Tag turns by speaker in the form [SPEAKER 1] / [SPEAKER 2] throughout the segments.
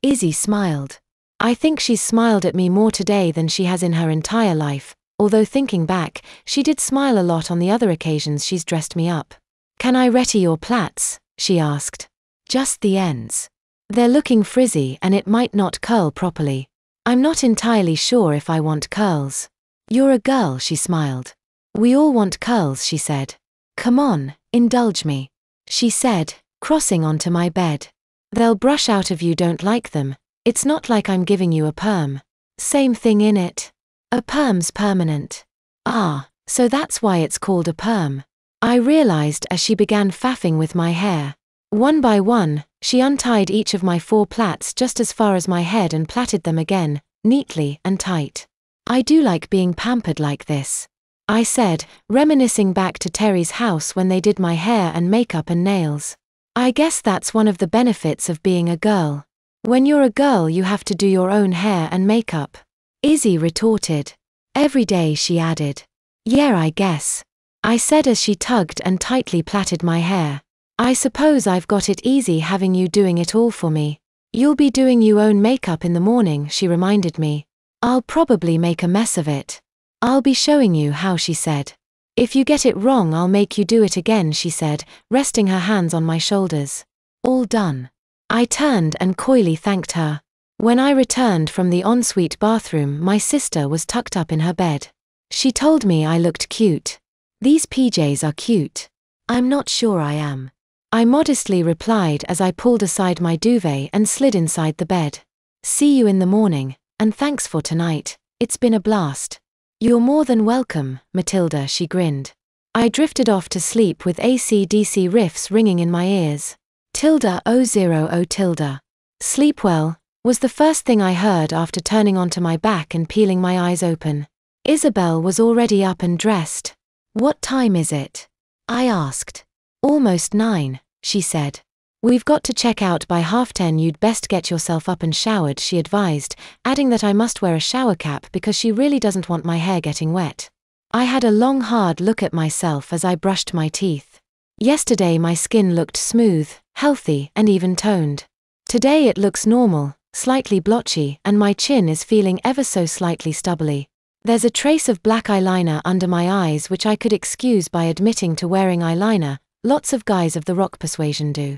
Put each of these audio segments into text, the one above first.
[SPEAKER 1] Izzy smiled. I think she's smiled at me more today than she has in her entire life, although thinking back, she did smile a lot on the other occasions she's dressed me up. Can I reti your plaits? She asked. Just the ends. They're looking frizzy and it might not curl properly. I'm not entirely sure if I want curls. You're a girl, she smiled. We all want curls, she said. Come on, indulge me, she said, crossing onto my bed. They'll brush out if you don't like them. It's not like I'm giving you a perm. Same thing innit? A perm's permanent. Ah, so that's why it's called a perm. I realized as she began faffing with my hair. One by one, she untied each of my 4 plaits just as far as my head and plaited them again, neatly and tight. I do like being pampered like this, I said, reminiscing back to Terry's house when they did my hair and makeup and nails. I guess that's one of the benefits of being a girl. When you're a girl you have to do your own hair and makeup. Izzy retorted. Every day, she added. Yeah, I guess, I said as she tugged and tightly plaited my hair. I suppose I've got it easy having you doing it all for me. You'll be doing your own makeup in the morning, she reminded me. I'll probably make a mess of it. I'll be showing you how, she said. If you get it wrong I'll make you do it again, she said, resting her hands on my shoulders. All done. I turned and coyly thanked her. When I returned from the ensuite bathroom my sister was tucked up in her bed. She told me I looked cute. These PJs are cute. I'm not sure I am, I modestly replied as I pulled aside my duvet and slid inside the bed. See you in the morning, and thanks for tonight, it's been a blast. You're more than welcome, Matilda, she grinned. I drifted off to sleep with AC/DC riffs ringing in my ears. Tilda 000 tilde. Sleep well, was the first thing I heard after turning onto my back and peeling my eyes open. Isabel was already up and dressed. What time is it? I asked. Almost 9, she said. We've got to check out by 10:30. You'd best get yourself up and showered, she advised, adding that I must wear a shower cap because she really doesn't want my hair getting wet. I had a long hard look at myself as I brushed my teeth. Yesterday my skin looked smooth, healthy and even toned. Today it looks normal, slightly blotchy, and my chin is feeling ever so slightly stubbly. There's a trace of black eyeliner under my eyes which I could excuse by admitting to wearing eyeliner. Lots of guys of the rock persuasion do.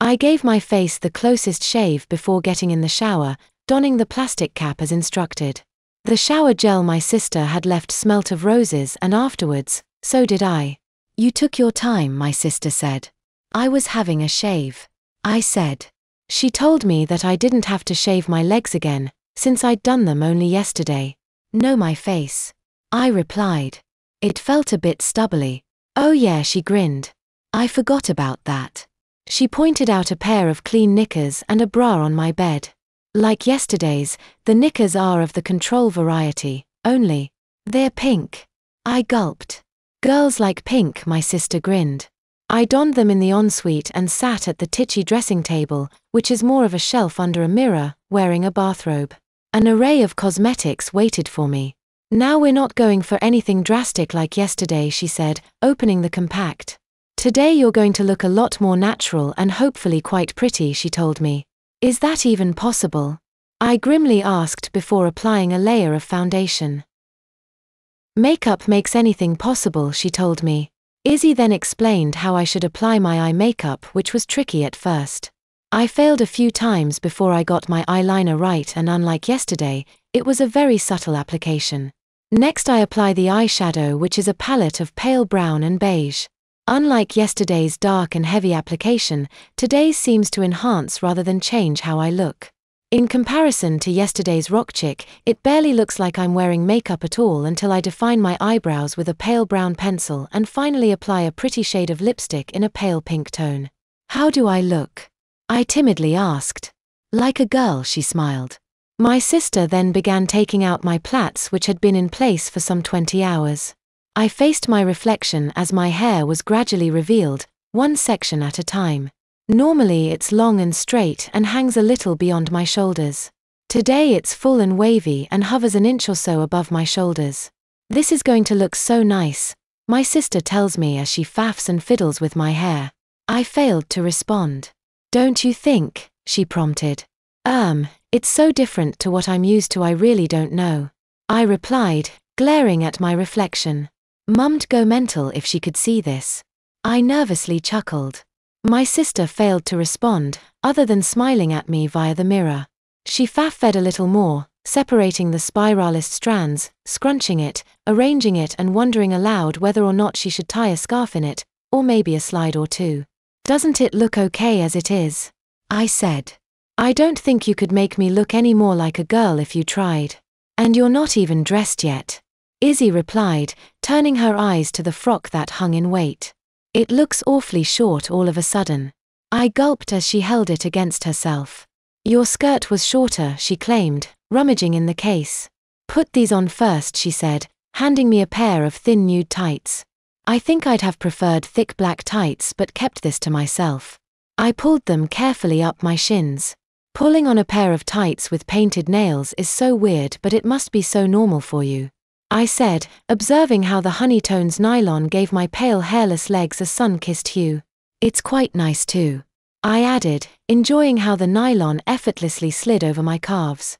[SPEAKER 1] I gave my face the closest shave before getting in the shower, donning the plastic cap as instructed. The shower gel my sister had left smelt of roses, and afterwards, so did I. You took your time, my sister said. I was having a shave, I said. She told me that I didn't have to shave my legs again, since I'd done them only yesterday. No, my face, I replied. It felt a bit stubbly. Oh yeah, she grinned. I forgot about that. She pointed out a pair of clean knickers and a bra on my bed. Like yesterday's, the knickers are of the control variety, only they're pink. I gulped. Girls like pink, my sister grinned. I donned them in the ensuite and sat at the titchy dressing table, which is more of a shelf under a mirror, wearing a bathrobe. An array of cosmetics waited for me. Now we're not going for anything drastic like yesterday, she said, opening the compact. Today you're going to look a lot more natural and hopefully quite pretty, she told me. Is that even possible? I grimly asked before applying a layer of foundation. Makeup makes anything possible, she told me. Izzy then explained how I should apply my eye makeup, which was tricky at first. I failed a few times before I got my eyeliner right, and unlike yesterday, it was a very subtle application. Next I apply the eyeshadow, which is a palette of pale brown and beige. Unlike yesterday's dark and heavy application, today's seems to enhance rather than change how I look. In comparison to yesterday's rock chick, it barely looks like I'm wearing makeup at all until I define my eyebrows with a pale brown pencil and finally apply a pretty shade of lipstick in a pale pink tone. How do I look? I timidly asked. Like a girl, she smiled. My sister then began taking out my plaits, which had been in place for some 20 hours. I faced my reflection as my hair was gradually revealed, one section at a time. Normally it's long and straight and hangs a little beyond my shoulders. Today it's full and wavy and hovers an inch or so above my shoulders. This is going to look so nice, my sister tells me as she faffs and fiddles with my hair. I failed to respond. Don't you think, she prompted. It's so different to what I'm used to, I really don't know. I replied, glaring at my reflection. Mum'd go mental if she could see this. I nervously chuckled. My sister failed to respond, other than smiling at me via the mirror. She faff-fed a little more, separating the spiralist strands, scrunching it, arranging it and wondering aloud whether or not she should tie a scarf in it, or maybe a slide or two. Doesn't it look okay as it is? I said. I don't think you could make me look any more like a girl if you tried. And you're not even dressed yet. Izzy replied, turning her eyes to the frock that hung in wait. It looks awfully short all of a sudden. I gulped as she held it against herself. Your skirt was shorter, she claimed, rummaging in the case. Put these on first, she said, handing me a pair of thin nude tights. I think I'd have preferred thick black tights but kept this to myself. I pulled them carefully up my shins. Pulling on a pair of tights with painted nails is so weird, but it must be so normal for you, I said, observing how the honey tones nylon gave my pale hairless legs a sun-kissed hue. It's quite nice too, I added, enjoying how the nylon effortlessly slid over my calves.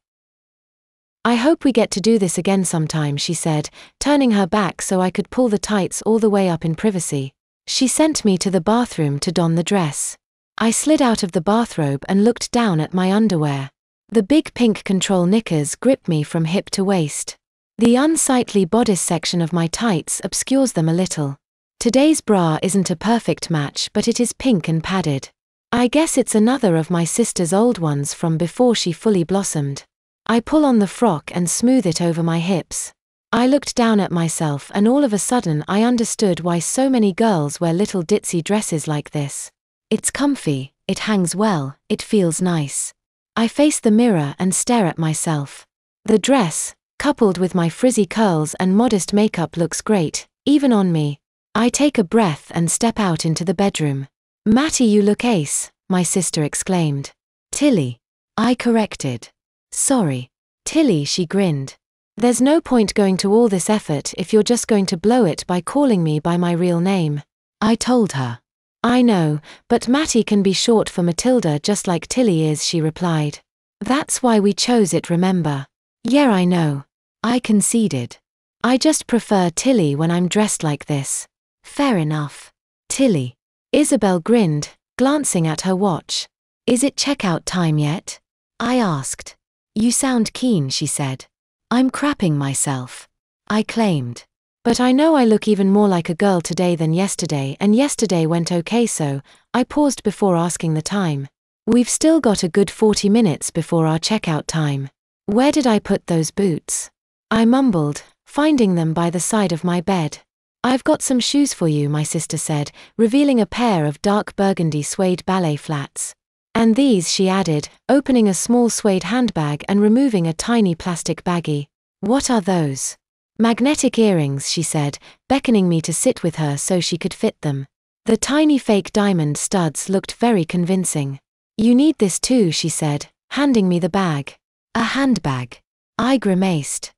[SPEAKER 1] I hope we get to do this again sometime, she said, turning her back so I could pull the tights all the way up in privacy. She sent me to the bathroom to don the dress. I slid out of the bathrobe and looked down at my underwear. The big pink control knickers grip me from hip to waist. The unsightly bodice section of my tights obscures them a little. Today's bra isn't a perfect match, but it is pink and padded. I guess it's another of my sister's old ones from before she fully blossomed. I pull on the frock and smooth it over my hips. I looked down at myself and all of a sudden I understood why so many girls wear little ditzy dresses like this. It's comfy, it hangs well, it feels nice. I face the mirror and stare at myself. The dress, coupled with my frizzy curls and modest makeup, looks great, even on me. I take a breath and step out into the bedroom. Matty, you look ace, my sister exclaimed. Tilly. I corrected. Sorry. Tilly, she grinned. There's no point going to all this effort if you're just going to blow it by calling me by my real name, I told her. I know, but Matty can be short for Matilda just like Tilly is, she replied. That's why we chose it, remember? Yeah, I know. I conceded. I just prefer Tilly when I'm dressed like this. Fair enough. Tilly. Isabel grinned, glancing at her watch. Is it checkout time yet? I asked. You sound keen, she said. I'm crapping myself, I claimed. But I know I look even more like a girl today than yesterday, and yesterday went okay, so I paused before asking the time. We've still got a good 40 minutes before our checkout time. Where did I put those boots? I mumbled, finding them by the side of my bed. I've got some shoes for you, my sister said, revealing a pair of dark burgundy suede ballet flats. And these, she added, opening a small suede handbag and removing a tiny plastic baggie. What are those? Magnetic earrings, she said, beckoning me to sit with her so she could fit them. The tiny fake diamond studs looked very convincing. You need this too, she said, handing me the bag. A handbag. I grimaced.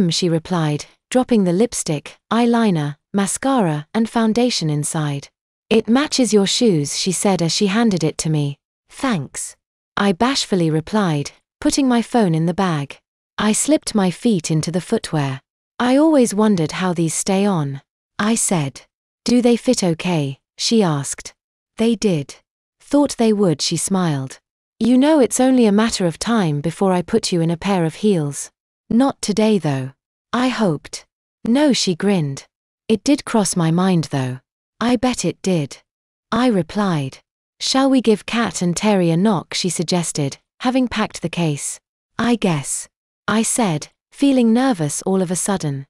[SPEAKER 1] She replied, dropping the lipstick, eyeliner, mascara, and foundation inside. It matches your shoes, she said as she handed it to me. Thanks. I bashfully replied, putting my phone in the bag. I slipped my feet into the footwear. I always wondered how these stay on, I said. Do they fit okay? She asked. They did. Thought they would, she smiled. You know it's only a matter of time before I put you in a pair of heels. Not today though. I hoped. No, she grinned. It did cross my mind though. I bet it did. I replied. Shall we give Kat and Terry a knock, she suggested, having packed the case. I guess. I said, feeling nervous all of a sudden.